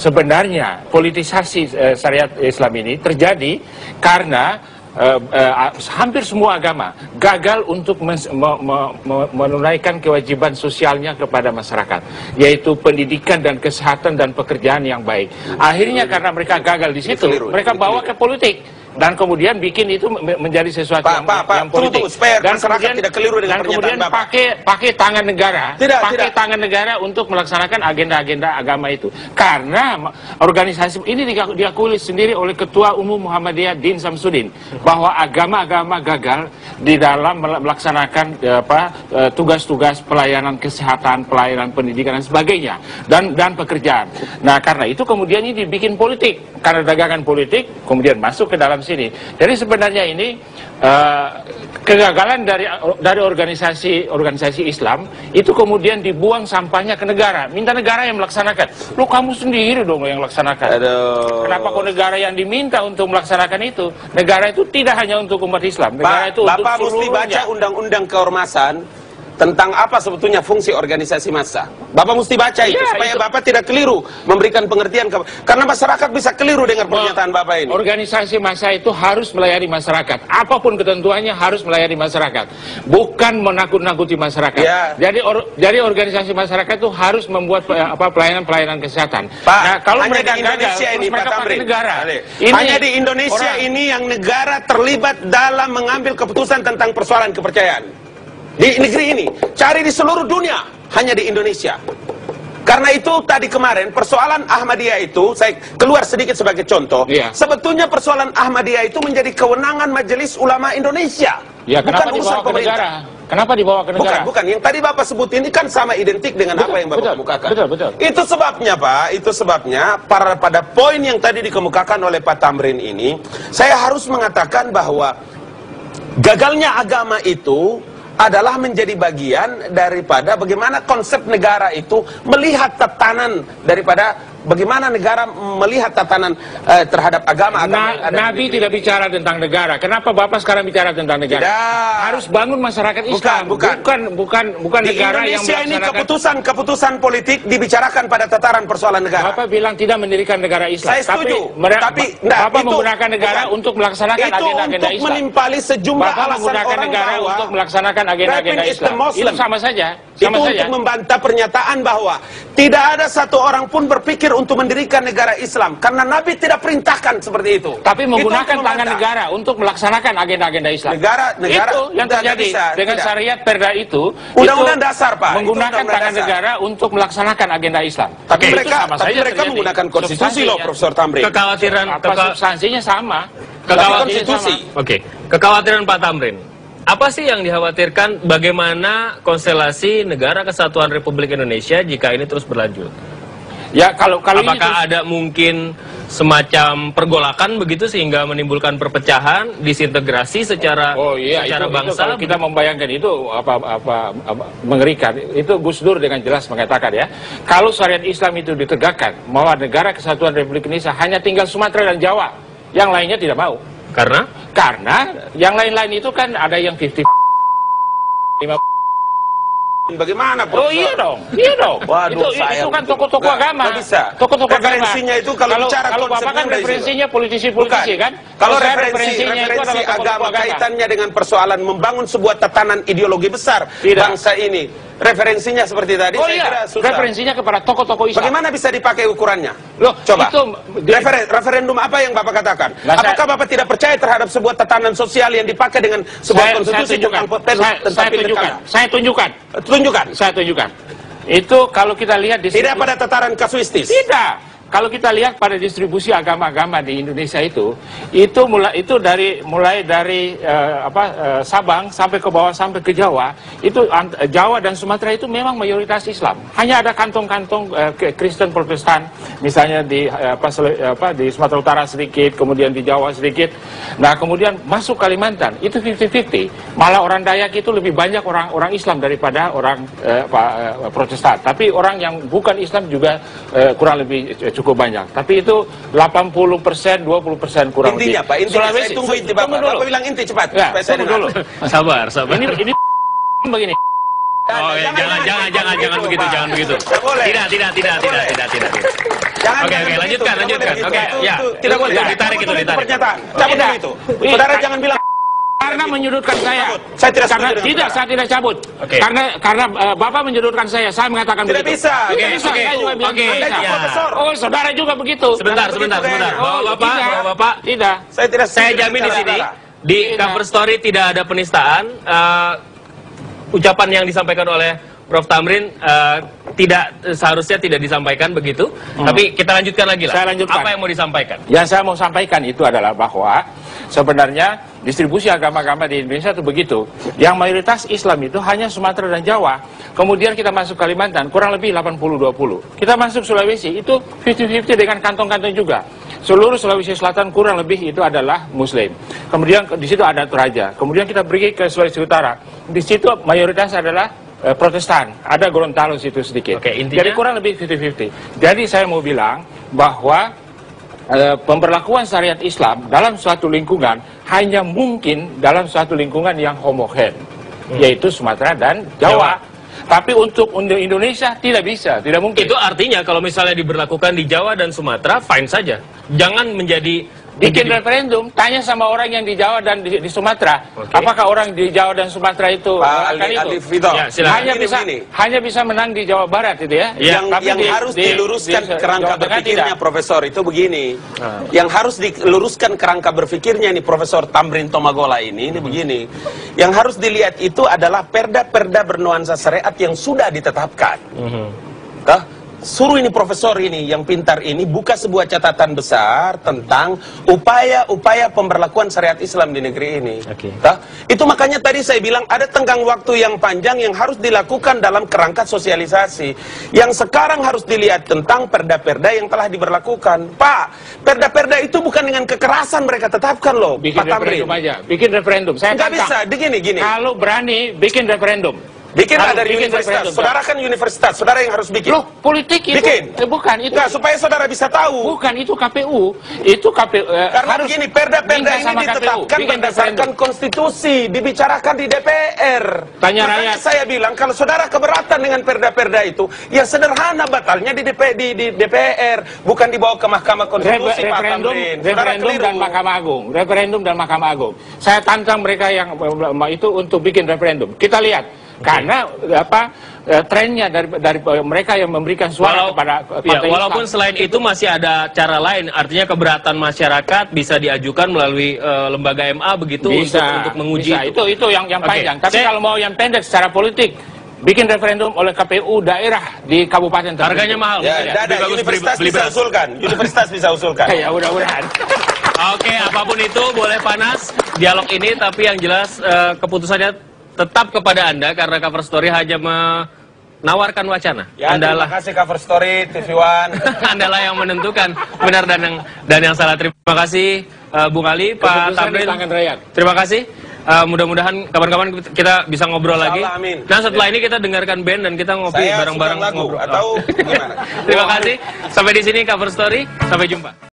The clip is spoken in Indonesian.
sebenarnya politisasi syariat Islam ini terjadi karena hampir semua agama gagal untuk menunaikan kewajiban sosialnya kepada masyarakat, yaitu pendidikan dan kesehatan dan pekerjaan yang baik. Akhirnya karena mereka gagal di situ, mereka bawa ke politik. Dan kemudian bikin itu menjadi sesuatu yang politik. Dan kemudian tidak keliru dengan pernyataan Bapak. pakai tangan negara, tangan negara untuk melaksanakan agenda-agenda agama itu. Karena organisasi ini diakui sendiri oleh Ketua Umum Muhammadiyah Din Samsudin bahwa agama-agama gagal di dalam melaksanakan tugas-tugas pelayanan kesehatan, pelayanan pendidikan dan sebagainya, dan pekerjaan. Nah, karena itu kemudian ini dibikin politik. Karena dagangan politik kemudian masuk ke dalam sini. Jadi sebenarnya ini kegagalan dari organisasi Islam itu kemudian dibuang sampahnya ke negara, minta negara yang melaksanakan. Lo kamu sendiri dong yang melaksanakan. Kenapa kok negara yang diminta untuk melaksanakan itu? Negara itu tidak hanya untuk umat Islam. Negara itu untuk Bapak mesti baca undang-undang keormasan tentang apa sebetulnya fungsi organisasi massa. Bapak mesti baca itu supaya Bapak tidak keliru memberikan pengertian karena masyarakat bisa keliru dengan pernyataan Bapak ini. Organisasi massa itu harus melayani masyarakat. Apapun ketentuannya harus melayani masyarakat, bukan menakut-nakuti masyarakat. Jadi organisasi masyarakat itu harus membuat pelayanan kesehatan. Pak, nah, kalau hanya mereka di Indonesia gagal, ini, mereka Pak pakai negara. Hanya di Indonesia ini yang negara terlibat dalam mengambil keputusan tentang persoalan kepercayaan. Di negeri ini, cari di seluruh dunia, hanya di Indonesia. Karena itu tadi kemarin persoalan Ahmadiyah itu, saya keluar sedikit sebagai contoh. Sebetulnya persoalan Ahmadiyah itu menjadi kewenangan Majelis Ulama Indonesia, bukan urusan pemerintah. Kenapa dibawa ke negara? Bukan. Yang tadi Bapak sebut ini kan sama identik dengan apa yang Bapak kemukakan. Betul. Itu sebabnya Pak, itu sebabnya pada poin yang tadi dikemukakan oleh Pak Tamrin ini, saya harus mengatakan bahwa gagalnya agama itu adalah menjadi bagian daripada bagaimana konsep negara itu melihat tatanan daripada bagaimana negara melihat tatanan terhadap agama. Nabi tidak bicara tentang negara. Kenapa Bapak sekarang bicara tentang negara? Harus bangun masyarakat Islam. Bukan negara yang melaksanakan. Ini keputusan politik dibicarakan pada tataran persoalan negara. Bapak bilang tidak mendirikan negara Islam. Saya setuju. Tapi Bapak menggunakan negara untuk melaksanakan agenda-agenda Islam. Itu untuk menimpali sejumlah Bapak alasan menggunakan orang negara bahwa untuk melaksanakan agenda-agenda Islam. Itu sama saja. Untuk membantah pernyataan bahwa tidak ada satu orang pun berpikir untuk mendirikan negara Islam karena Nabi tidak perintahkan seperti itu. Tapi menggunakan tangan negara untuk melaksanakan agenda-agenda Islam. Negara itu yang terjadi dengan syariat perda itu. Undang-undang dasar, Pak. Menggunakan tangan negara untuk melaksanakan agenda Islam. Tapi mereka menggunakan konstitusi loh, Profesor Tamrin. Kekhawatiran substansinya sama. Konstitusi. Kekhawatiran Pak Tamrin. Apa sih yang dikhawatirkan bagaimana konstelasi negara kesatuan Republik Indonesia jika ini terus berlanjut? Ya kalau apakah ada mungkin semacam pergolakan begitu sehingga menimbulkan perpecahan, disintegrasi secara bangsa? Kalau kita membayangkan itu mengerikan. Itu Gus Dur dengan jelas mengatakan ya, kalau syariat Islam itu ditegakkan, bahwa negara kesatuan Republik Indonesia hanya tinggal Sumatera dan Jawa, yang lainnya tidak mau. Karena yang lain-lain itu kan ada yang 50. Bagaimana, Profesor? Iya dong. Waduh, itu kan tokoh-tokoh agama. Tokoh-tokoh agama. Referensinya itu kalau bicara Bapak kan referensinya politisi-politisi kan? Kalau referensi agama kaitannya dengan persoalan membangun sebuah tatanan ideologi besar bangsa ini. Referensinya seperti tadi, saya kira susah. Referensinya kepada tokoh-tokoh Islam. Bagaimana bisa dipakai ukurannya? Loh, coba. Referendum apa yang Bapak katakan? Apakah Bapak tidak percaya terhadap sebuah tatanan sosial yang dipakai dengan sebuah konstitusi tentang pilkada? Saya tunjukkan. Itu kalau kita lihat di tidak pada tataran kasuistis. Tidak. Kalau kita lihat pada distribusi agama-agama di Indonesia itu mulai dari Sabang sampai ke bawah sampai ke Jawa, itu Jawa dan Sumatera itu memang mayoritas Islam. Hanya ada kantong-kantong Kristen Protestan, misalnya di Sumatera Utara sedikit, kemudian di Jawa sedikit. Nah, kemudian masuk Kalimantan, itu 50-50. Malah orang Dayak itu lebih banyak orang Islam daripada orang Protestan. Tapi orang yang bukan Islam juga kurang lebih cukup banyak. Tapi itu 80%, 20% kurang lebih. Intinya, Pak, saya tunggu inti Bapak. Bapak bilang inti cepat. Ya, tunggu dulu. Sabar. Ini begini. Oh ya, jangan begitu. Tidak. Jangan lanjutkan. Oke, ya. Tidak boleh. Ditarik itu. Pernyataan. Cabut dulu itu. Saudara jangan bilang karena menyudutkan saya. Saya tidak karena setuju dengan tidak, saya tidak cabut. Karena Bapak menyudutkan saya mengatakan tidak begitu. bisa. Saya juga bilang Anda bisa. profesor. Oh, saudara juga begitu. Sebentar. Bapak. Tidak. Saya jamin di sini di cover story tidak ada penistaan. Ucapan yang disampaikan oleh Prof. Tamrin seharusnya tidak disampaikan begitu. Tapi kita lanjutkan lagi lah. Saya lanjutkan. Apa yang mau disampaikan? Yang saya mau sampaikan itu adalah bahwa sebenarnya distribusi agama-agama di Indonesia itu begitu. Yang mayoritas Islam itu hanya Sumatera dan Jawa. Kemudian kita masuk Kalimantan, kurang lebih 80-20. Kita masuk Sulawesi, itu 50-50 dengan kantong-kantong juga. Seluruh Sulawesi Selatan kurang lebih itu adalah Muslim. Kemudian di situ ada Toraja. Kemudian kita pergi ke Sulawesi Utara. Di situ mayoritas adalah Protestan, ada Gorontalo situ sedikit. Jadi kurang lebih 50-50. Jadi saya mau bilang bahwa pemberlakuan syariat Islam dalam suatu lingkungan hanya mungkin dalam suatu lingkungan yang homogen, yaitu Sumatera dan Jawa. Tapi untuk Indonesia tidak bisa, tidak mungkin. Itu artinya kalau misalnya diberlakukan di Jawa dan Sumatera, fine saja. Jangan menjadi bikin referendum, tanya sama orang yang di Jawa dan di Sumatera, apakah orang di Jawa dan Sumatera itu hanya bisa menang di Jawa Barat itu ya? Yang harus diluruskan kerangka berpikirnya Profesor itu begini. Yang harus diluruskan kerangka berpikirnya ini Profesor Tamrin Tomagola ini begini. Yang harus dilihat itu adalah perda-perda bernuansa syariat yang sudah ditetapkan. Suruh ini profesor ini yang pintar ini buka sebuah catatan besar tentang upaya-upaya pemberlakuan syariat Islam di negeri ini. Itu makanya tadi saya bilang ada tenggang waktu yang panjang yang harus dilakukan dalam kerangka sosialisasi. Yang sekarang harus dilihat tentang perda-perda yang telah diberlakukan. Pak, perda-perda itu bukan dengan kekerasan mereka tetapkan loh. Bikin referendum aja, bikin referendum. Saya nggak bisa, gini. Kalau berani, bikin referendum. Bikinlah dari universitas. Saudara kan universitas, saudara yang harus bikin. Loh, politik itu bikin. Bukan itu. Nggak, supaya saudara bisa tahu. Bukan itu KPU. Itu KPU. Karena harus begini, perda-perda ini ditetapkan berdasarkan konstitusi, dibicarakan di DPR. Tanya rakyat. Saya bilang kalau saudara keberatan dengan perda-perda itu, ya sederhana batalnya di DPR, bukan dibawa ke Mahkamah Konstitusi. Referendum dan Mahkamah Agung. Referendum dan Mahkamah Agung. Saya tantang mereka yang itu untuk bikin referendum. Kita lihat. Karena trennya dari mereka yang memberikan suara kepada partai walaupun Islam. Selain itu masih ada cara lain, artinya keberatan masyarakat bisa diajukan melalui lembaga MA begitu untuk menguji itu yang panjang. Tapi kalau mau yang pendek secara politik, bikin referendum oleh KPU daerah di kabupaten tertentu. Harganya mahal. Universitas bisa usulkan. Universitas bisa usulkan. Ya mudah-mudahan. Oke, apapun itu boleh panas dialog ini, tapi yang jelas keputusannya tetap kepada Anda karena Cover Story hanya menawarkan wacana. Ya, terima kasih Cover Story, TV One. Andalah yang menentukan benar dan yang salah. Terima kasih Bung Ali, Pak Tamrin. Terima kasih. Mudah-mudahan kapan-kapan kita bisa ngobrol lagi. Amin. Dan setelah ini kita dengarkan band dan kita ngopi bareng-bareng ngobrol. Atau gimana? Terima kasih. Sampai di sini Cover Story. Sampai jumpa.